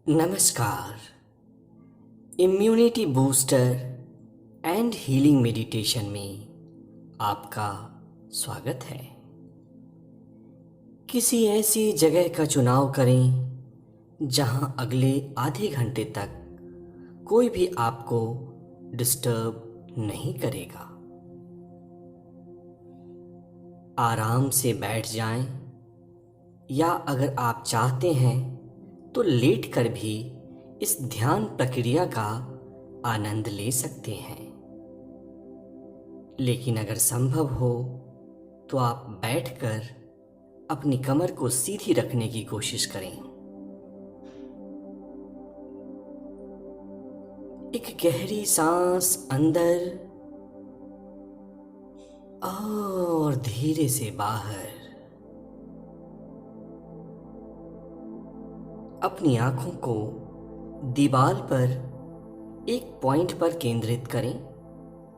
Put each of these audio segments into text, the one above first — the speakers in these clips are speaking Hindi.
नमस्कार। Immunity booster and healing meditation में आपका स्वागत है। किसी ऐसी जगह का चुनाव करें जहां अगले आधे घंटे तक कोई भी आपको डिस्टर्ब नहीं करेगा। आराम से बैठ जाएं या अगर आप चाहते हैं तो लेटकर भी इस ध्यान प्रक्रिया का आनंद ले सकते हैं। लेकिन अगर संभव हो तो आप बैठकर अपनी कमर को सीधी रखने की कोशिश करें। एक गहरी सांस अंदर और धीरे से बाहर। अपनी आंखों को दीवार पर एक पॉइंट पर केंद्रित करें,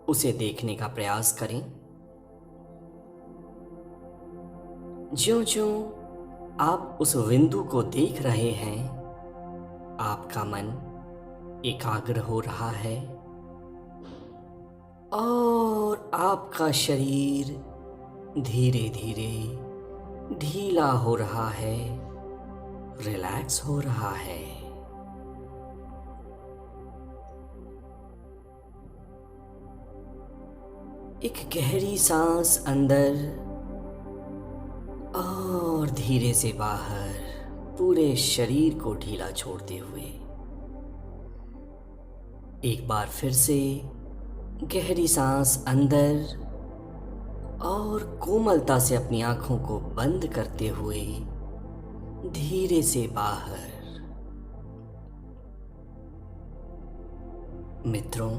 उसे देखने का प्रयास करें। ज्यों-ज्यों आप उस बिंदु को देख रहे हैं, आपका मन एकाग्र हो रहा है और आपका शरीर धीरे धीरे ढीला हो रहा है, रिलैक्स हो रहा है। एक गहरी सांस अंदर और धीरे से बाहर, पूरे शरीर को ढीला छोड़ते हुए। एक बार फिर से गहरी सांस अंदर और कोमलता से अपनी आंखों को बंद करते हुए धीरे से बाहर। मित्रों,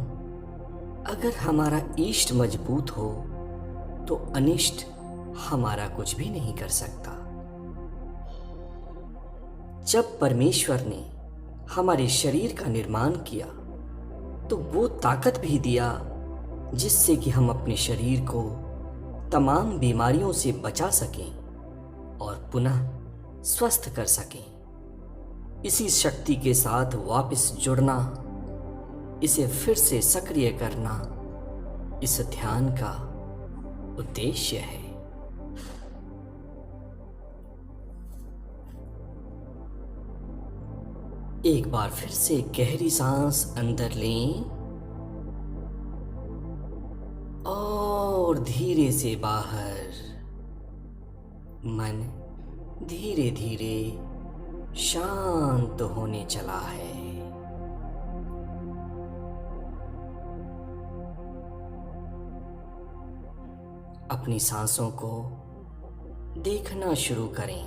अगर हमारा इष्ट मजबूत हो तो अनिष्ट हमारा कुछ भी नहीं कर सकता। जब परमेश्वर ने हमारे शरीर का निर्माण किया तो वो ताकत भी दिया जिससे कि हम अपने शरीर को तमाम बीमारियों से बचा सकें और पुनः स्वस्थ कर सकें। इसी शक्ति के साथ वापस जुड़ना, इसे फिर से सक्रिय करना इस ध्यान का उद्देश्य है। एक बार फिर से गहरी सांस अंदर लें और धीरे से बाहर। मन धीरे धीरे शांत होने चला है। अपनी सांसों को देखना शुरू करें।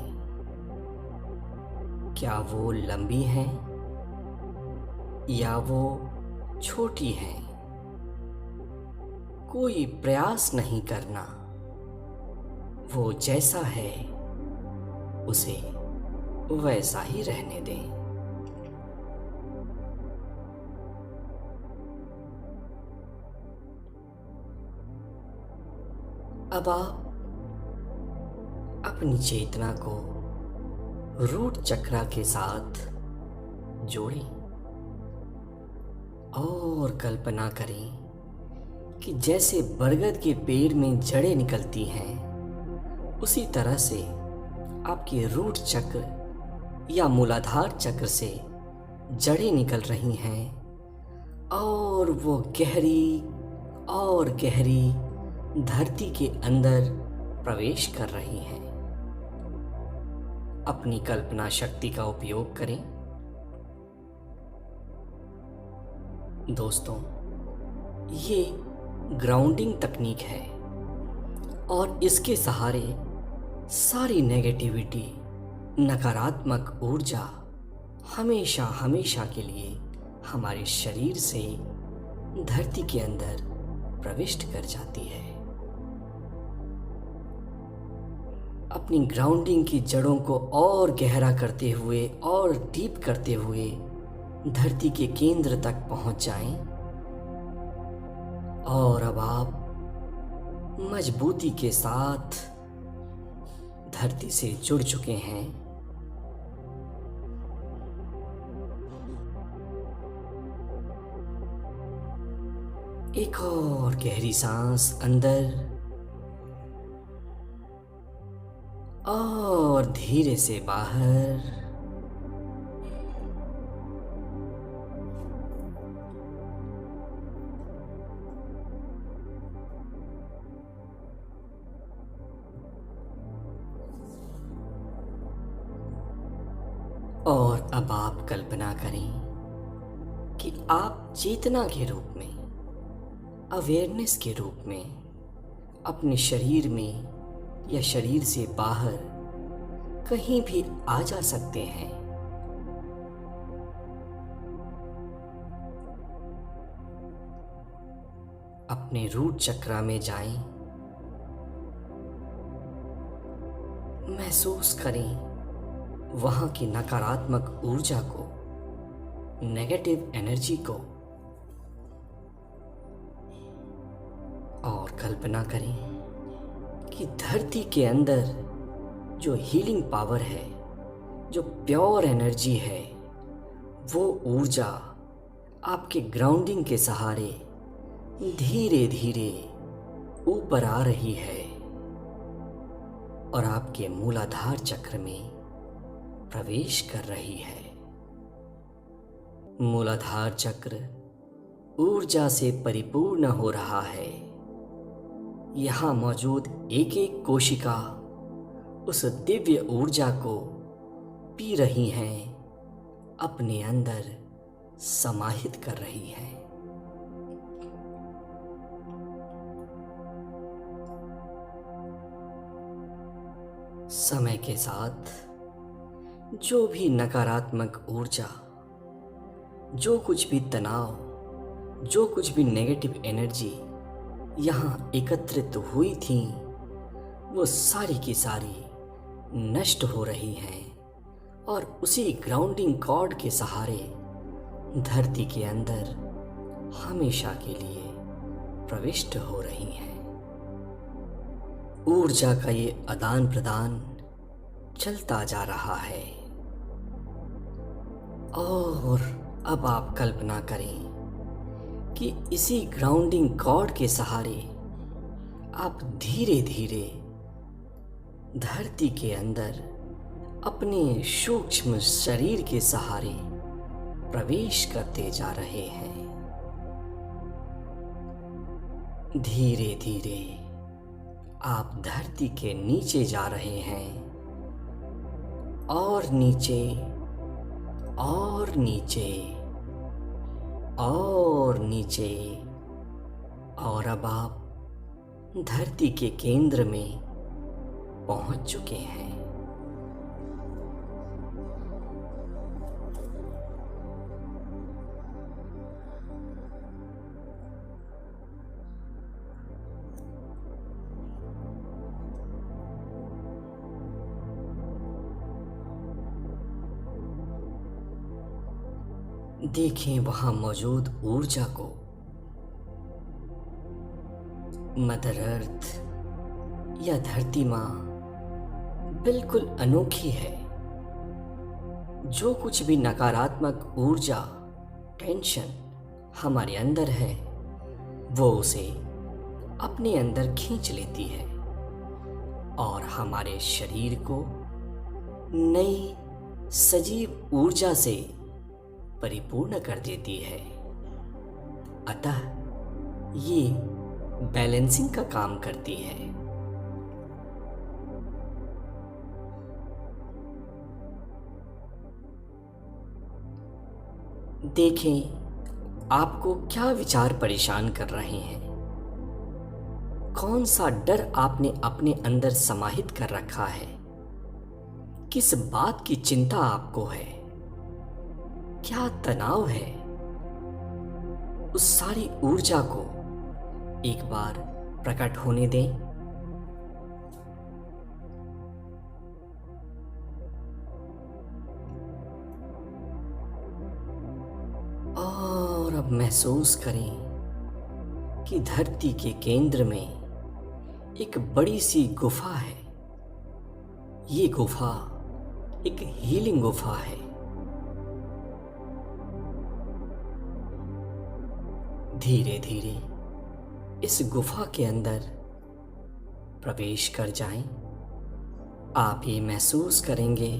क्या वो लंबी हैं या वो छोटी हैं? कोई प्रयास नहीं करना, वो जैसा है उसे वैसा ही रहने दें। अब आप अपनी चेतना को रूट चक्र के साथ जोड़ें और कल्पना करें कि जैसे बरगद के पेड़ में जड़ें निकलती हैं, उसी तरह से आपके रूट चक्र या मूलाधार चक्र से जड़ें निकल रही हैं और वो गहरी और गहरी धरती के अंदर प्रवेश कर रही हैं। अपनी कल्पना शक्ति का उपयोग करें। दोस्तों, ये ग्राउंडिंग तकनीक है और इसके सहारे सारी नेगेटिविटी, नकारात्मक ऊर्जा हमेशा हमेशा के लिए हमारे शरीर से धरती के अंदर प्रविष्ट कर जाती है। अपनी ग्राउंडिंग की जड़ों को और गहरा करते हुए और डीप करते हुए धरती के केंद्र तक पहुंच जाएं और अब आप मजबूती के साथ धरती से जुड़ चुके हैं। एक और गहरी सांस अंदर और धीरे से बाहर। और अब आप कल्पना करें कि आप चेतना के रूप में, अवेयरनेस के रूप में अपने शरीर में या शरीर से बाहर कहीं भी आ जा सकते हैं। अपने रूट चक्रा में जाएं, महसूस करें वहां की नकारात्मक ऊर्जा को, नेगेटिव एनर्जी को, और कल्पना करें कि धरती के अंदर जो हीलिंग पावर है, जो प्योर एनर्जी है, वो ऊर्जा आपके ग्राउंडिंग के सहारे धीरे धीरे ऊपर आ रही है और आपके मूलाधार चक्र में प्रवेश कर रही है। मूलाधार चक्र ऊर्जा से परिपूर्ण हो रहा है। यहाँ मौजूद एक एक कोशिका उस दिव्य ऊर्जा को पी रही हैं, अपने अंदर समाहित कर रही हैं। समय के साथ जो भी नकारात्मक ऊर्जा, जो कुछ भी तनाव, जो कुछ भी नेगेटिव एनर्जी यहाँ एकत्रित हुई थी, वो सारी की सारी नष्ट हो रही हैं और उसी ग्राउंडिंग कॉर्ड के सहारे धरती के अंदर हमेशा के लिए प्रविष्ट हो रही हैं। ऊर्जा का ये आदान प्रदान चलता जा रहा है। और अब आप कल्पना करें कि इसी ग्राउंडिंग कॉर्ड के सहारे आप धीरे धीरे धरती के अंदर अपने सूक्ष्म शरीर के सहारे प्रवेश करते जा रहे हैं। धीरे धीरे आप धरती के नीचे जा रहे हैं और नीचे और नीचे और नीचे, और अब आप धरती के केंद्र में पहुंच चुके हैं। देखें वहां मौजूद ऊर्जा को। मदर अर्थ या धरती माँ बिल्कुल अनोखी है। जो कुछ भी नकारात्मक ऊर्जा, टेंशन हमारे अंदर है, वो उसे अपने अंदर खींच लेती है और हमारे शरीर को नई सजीव ऊर्जा से परिपूर्ण कर देती है। अतः ये बैलेंसिंग का काम करती है। देखें आपको क्या विचार परेशान कर रहे हैं। कौन सा डर आपने अपने अंदर समाहित कर रखा है। किस बात की चिंता आपको है, क्या तनाव है। उस सारी ऊर्जा को एक बार प्रकट होने दें। और अब महसूस करें कि धरती के केंद्र में एक बड़ी सी गुफा है। ये गुफा एक हीलिंग गुफा है। धीरे धीरे इस गुफा के अंदर प्रवेश कर जाएं। आप ये महसूस करेंगे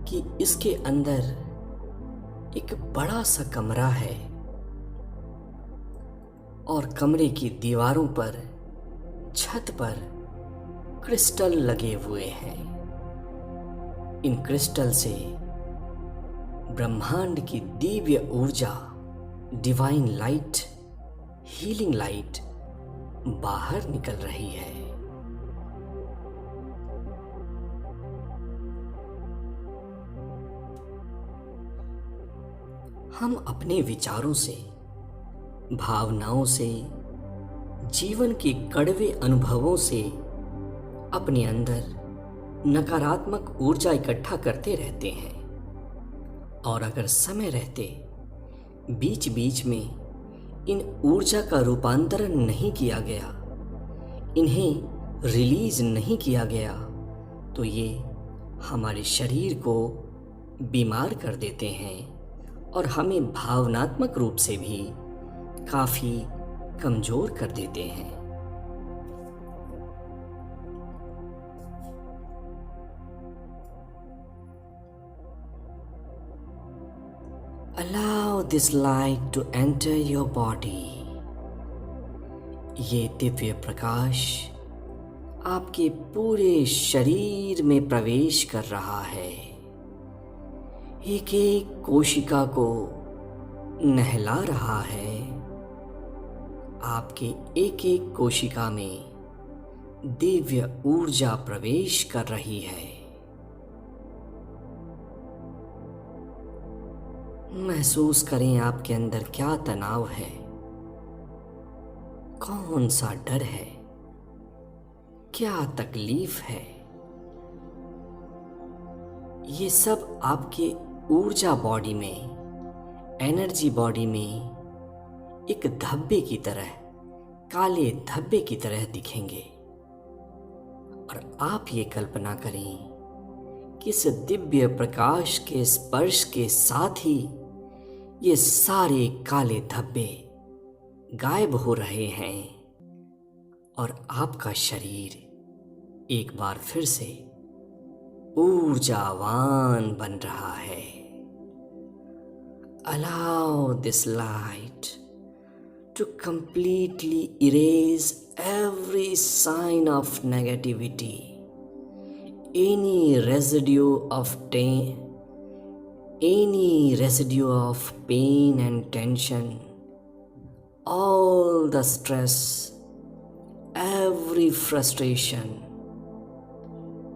कि इसके अंदर एक बड़ा सा कमरा है और कमरे की दीवारों पर, छत पर क्रिस्टल लगे हुए हैं। इन क्रिस्टल से ब्रह्मांड की दिव्य ऊर्जा, डिवाइन लाइट, हीलिंग लाइट बाहर निकल रही है। हम अपने विचारों से, भावनाओं से, जीवन के कड़वे अनुभवों से अपने अंदर नकारात्मक ऊर्जा इकट्ठा करते रहते हैं और अगर समय रहते बीच बीच में इन ऊर्जा का रूपांतरण नहीं किया गया, इन्हें रिलीज नहीं किया गया, तो ये हमारे शरीर को बीमार कर देते हैं और हमें भावनात्मक रूप से भी काफ़ी कमज़ोर कर देते हैं। Allow this light to enter your body. ये दिव्य प्रकाश आपके पूरे शरीर में प्रवेश कर रहा है, एक एक कोशिका को नहला रहा है। आपके एक एक कोशिका में दिव्य ऊर्जा प्रवेश कर रही है। महसूस करें आपके अंदर क्या तनाव है, कौन सा डर है, क्या तकलीफ है। ये सब आपके ऊर्जा बॉडी में, एनर्जी बॉडी में एक धब्बे की तरह, काले धब्बे की तरह दिखेंगे। और आप ये कल्पना करें कि इस दिव्य प्रकाश के स्पर्श के साथ ही ये सारे काले धब्बे गायब हो रहे हैं और आपका शरीर एक बार फिर से ऊर्जावान बन रहा है। Allow this light to completely erase every sign of negativity, any residue of pain and tension, all the stress, every frustration,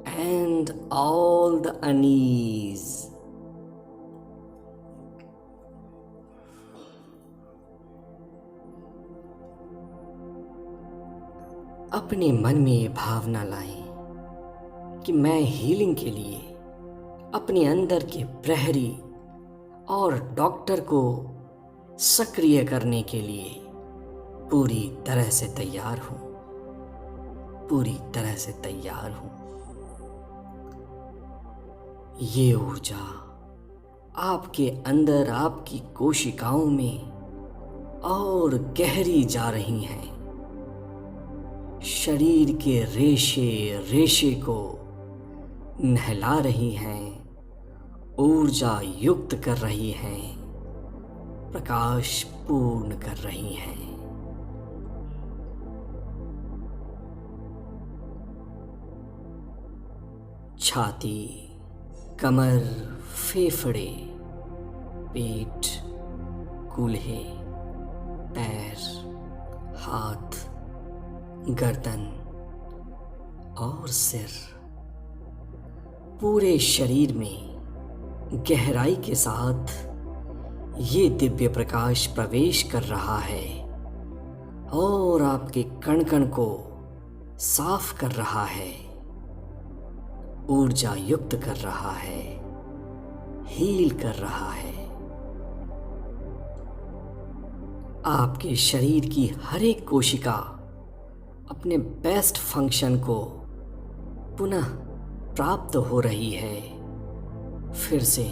and all the unease. अपने मन में ये भावना लाएं कि मैं हीलिंग के लिए अपने अंदर के प्रहरी और डॉक्टर को सक्रिय करने के लिए पूरी तरह से तैयार हूं, पूरी तरह से तैयार हूं। ये ऊर्जा आपके अंदर, आपकी कोशिकाओं में और गहरी जा रही हैं, शरीर के रेशे रेशे को नहला रही हैं, ऊर्जा युक्त कर रही हैं, प्रकाश पूर्ण कर रही हैं। छाती, कमर, फेफड़े, पेट, कूल्हे, पैर, हाथ, गर्दन और सिर, पूरे शरीर में गहराई के साथ ये दिव्य प्रकाश प्रवेश कर रहा है और आपके कण कण को साफ कर रहा है, ऊर्जा युक्त कर रहा है, हील कर रहा है। आपके शरीर की हर एक कोशिका अपने बेस्ट फंक्शन को पुनः प्राप्त हो रही है, फिर से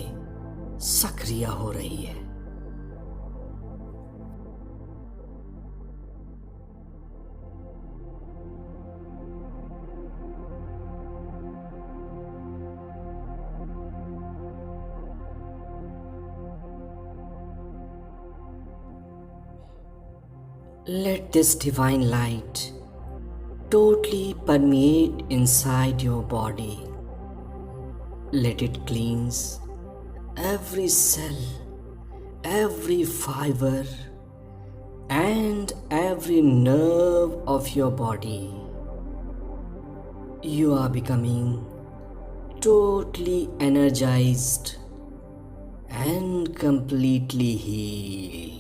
सक्रिय हो रही है। Let this divine light totally permeate inside your body. Let it cleanse every cell, every fiber, and every nerve of your body. You are becoming totally energized and completely healed.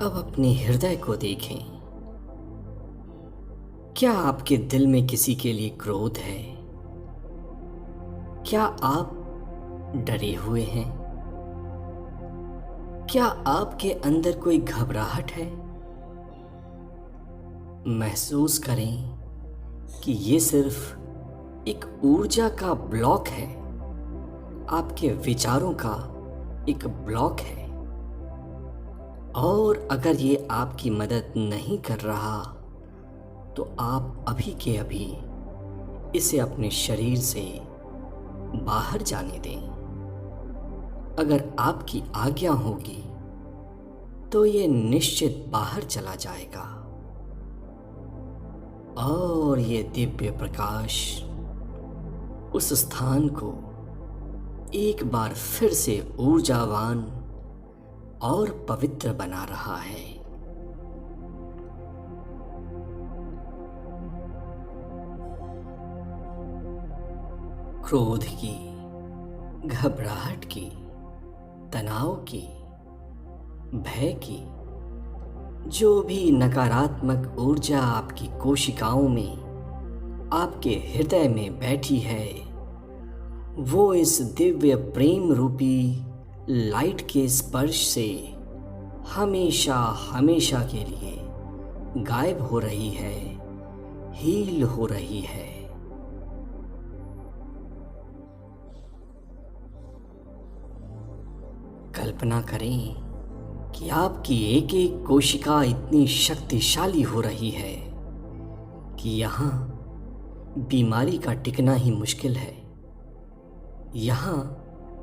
अब अपने हृदय को देखें। क्या आपके दिल में किसी के लिए क्रोध है? क्या आप डरे हुए हैं? क्या आपके अंदर कोई घबराहट है? महसूस करें कि ये सिर्फ एक ऊर्जा का ब्लॉक है, आपके विचारों का एक ब्लॉक है। और अगर ये आपकी मदद नहीं कर रहा तो आप अभी के अभी इसे अपने शरीर से बाहर जाने दें। अगर आपकी आज्ञा होगी तो ये निश्चित बाहर चला जाएगा और ये दिव्य प्रकाश उस स्थान को एक बार फिर से ऊर्जावान और पवित्र बना रहा है। क्रोध की, घबराहट की, तनाव की, भय की जो भी नकारात्मक ऊर्जा आपकी कोशिकाओं में, आपके हृदय में बैठी है, वो इस दिव्य प्रेम रूपी लाइट के स्पर्श से हमेशा हमेशा के लिए गायब हो रही है, हील हो रही है। कल्पना करें कि आपकी एक एक कोशिका इतनी शक्तिशाली हो रही है कि यहाँ बीमारी का टिकना ही मुश्किल है। यहाँ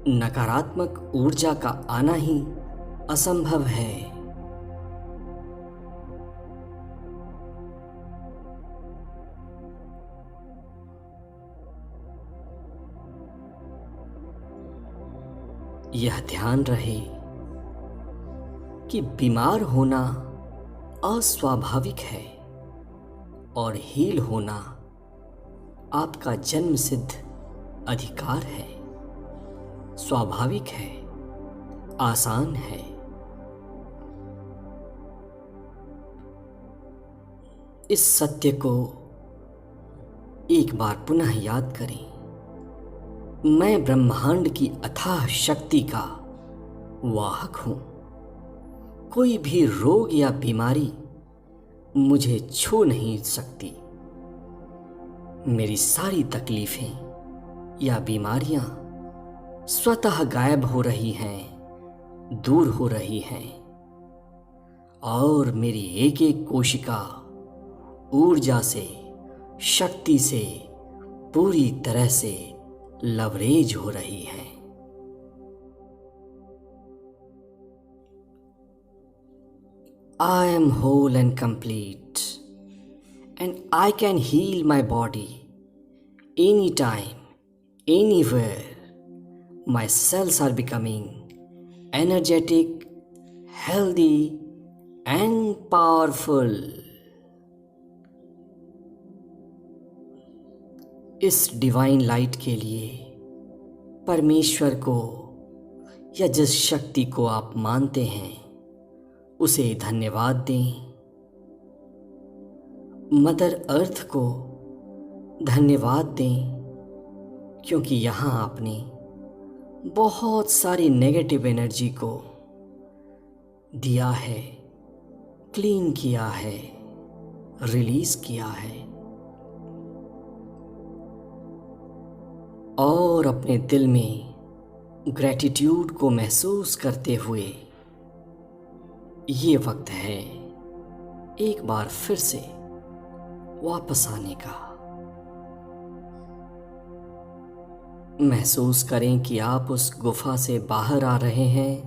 नकारात्मक ऊर्जा का आना ही असंभव है। यह ध्यान रहे कि बीमार होना अस्वाभाविक है और हील होना आपका जन्मसिद्ध अधिकार है, स्वाभाविक है, आसान है। इस सत्य को एक बार पुनः याद करें। मैं ब्रह्मांड की अथाह शक्ति का वाहक हूं। कोई भी रोग या बीमारी मुझे छू नहीं सकती। मेरी सारी तकलीफें या बीमारियां स्वतः गायब हो रही हैं, दूर हो रही हैं और मेरी एक एक कोशिका ऊर्जा से, शक्ति से पूरी तरह से लवरेज हो रही है। I am whole and complete, and I can heal my body anytime, anywhere. My cells are becoming energetic, healthy, and powerful. इस डिवाइन लाइट के लिए परमेश्वर को या जिस शक्ति को आप मानते हैं उसे धन्यवाद दें। मदर अर्थ को धन्यवाद दें क्योंकि यहाँ आपने बहुत सारी नेगेटिव एनर्जी को दिया है, क्लीन किया है, रिलीज किया है। और अपने दिल में ग्रैटिट्यूड को महसूस करते हुए ये वक्त है एक बार फिर से वापस आने का। महसूस करें कि आप उस गुफा से बाहर आ रहे हैं,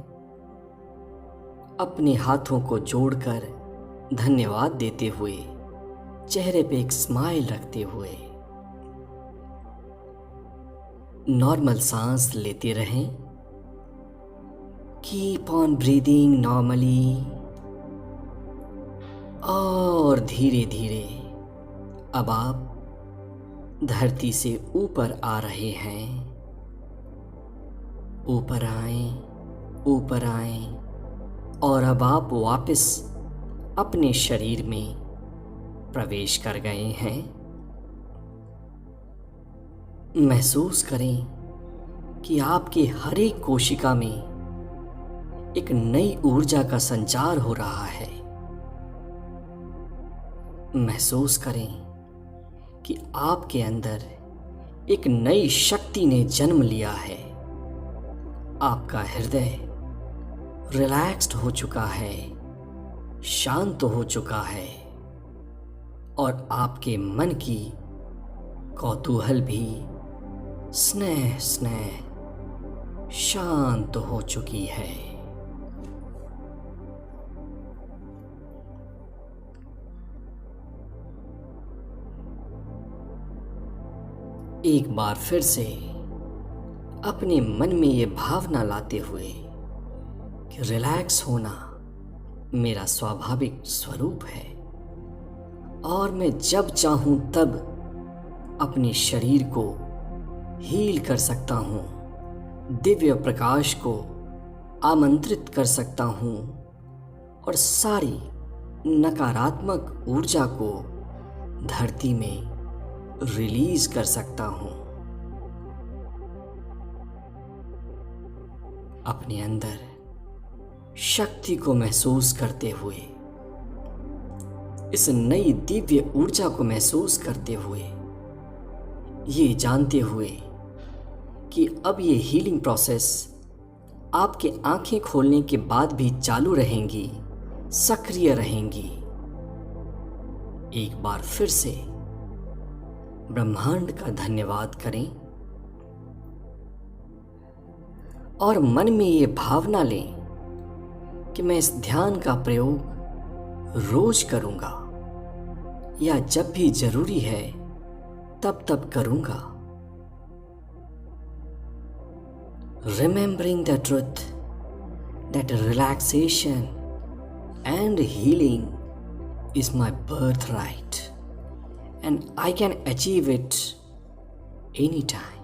अपने हाथों को जोड़कर धन्यवाद देते हुए, चेहरे पे एक स्माइल रखते हुए। नॉर्मल सांस लेते रहें। Keep on breathing normally. और धीरे धीरे अब आप धरती से ऊपर आ रहे हैं। ऊपर आएं, ऊपर आएं, और अब आप वापस अपने शरीर में प्रवेश कर गए हैं। महसूस करें कि आपके हर एक कोशिका में एक नई ऊर्जा का संचार हो रहा है। महसूस करें कि आपके अंदर एक नई शक्ति ने जन्म लिया है। आपका हृदय रिलैक्स्ड हो चुका है, शांत हो चुका है, और आपके मन की कौतूहल भी स्नेह स्नेह शांत हो चुकी है। एक बार फिर से अपने मन में ये भावना लाते हुए कि रिलैक्स होना मेरा स्वाभाविक स्वरूप है, और मैं जब चाहूं तब अपने शरीर को हील कर सकता हूं, दिव्य प्रकाश को आमंत्रित कर सकता हूं, और सारी नकारात्मक ऊर्जा को धरती में रिलीज कर सकता हूं। अपने अंदर शक्ति को महसूस करते हुए, इस नई दिव्य ऊर्जा को महसूस करते हुए, ये जानते हुए कि अब ये हीलिंग प्रोसेस आपके आंखें खोलने के बाद भी चालू रहेंगी, सक्रिय रहेंगी। एक बार फिर से ब्रह्मांड का धन्यवाद करें और मन में ये भावना लें कि मैं इस ध्यान का प्रयोग रोज करूंगा, या जब भी जरूरी है तब तब करूंगा। Remembering the truth that relaxation and healing is my birthright, and I can achieve it anytime.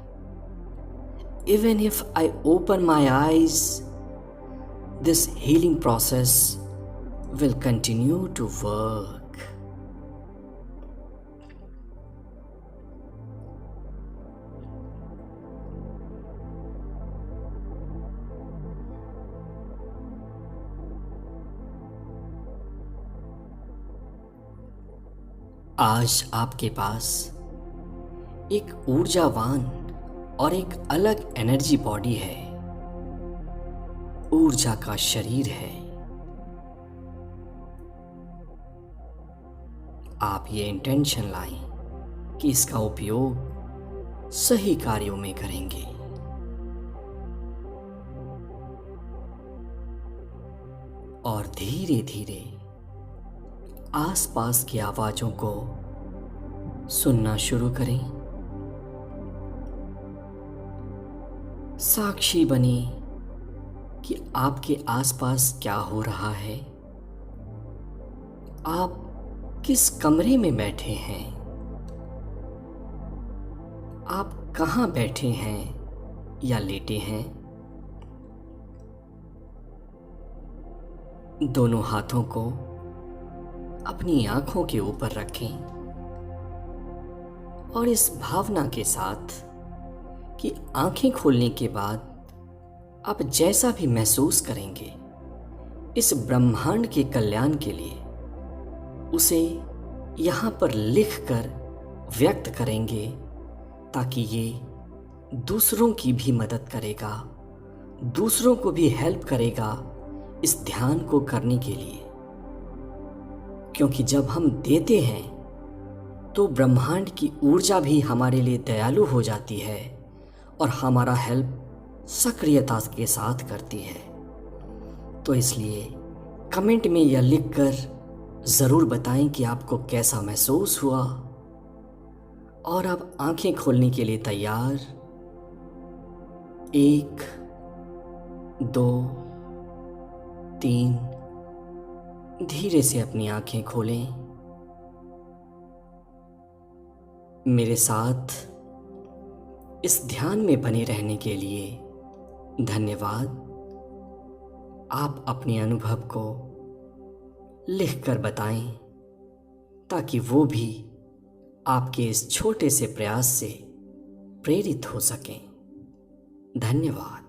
Even if I open my eyes, this healing process will continue to work. आज आपके पास एक ऊर्जावान और एक अलग एनर्जी बॉडी है, ऊर्जा का शरीर है। आप ये इंटेंशन लाएं कि इसका उपयोग सही कार्यों में करेंगे। और धीरे धीरे आसपास की आवाजों को सुनना शुरू करें। साक्षी बने कि आपके आसपास क्या हो रहा है। आप किस कमरे में बैठे हैं, आप कहां बैठे हैं या लेटे हैं। दोनों हाथों को अपनी आंखों के ऊपर रखें और इस भावना के साथ कि आंखें खोलने के बाद आप जैसा भी महसूस करेंगे इस ब्रह्मांड के कल्याण के लिए, उसे यहाँ पर लिखकर व्यक्त करेंगे, ताकि ये दूसरों की भी मदद करेगा, दूसरों को भी हेल्प करेगा इस ध्यान को करने के लिए। क्योंकि जब हम देते हैं तो ब्रह्मांड की ऊर्जा भी हमारे लिए दयालु हो जाती है और हमारा हेल्प सक्रियता के साथ करती है। तो इसलिए कमेंट में यह लिखकर ज़रूर बताएं कि आपको कैसा महसूस हुआ। और अब आंखें खोलने के लिए तैयार। 1 2 3। धीरे से अपनी आंखें खोलें। मेरे साथ इस ध्यान में बने रहने के लिए धन्यवाद। आप अपने अनुभव को लिखकर बताएं ताकि वो भी आपके इस छोटे से प्रयास से प्रेरित हो सकें। धन्यवाद।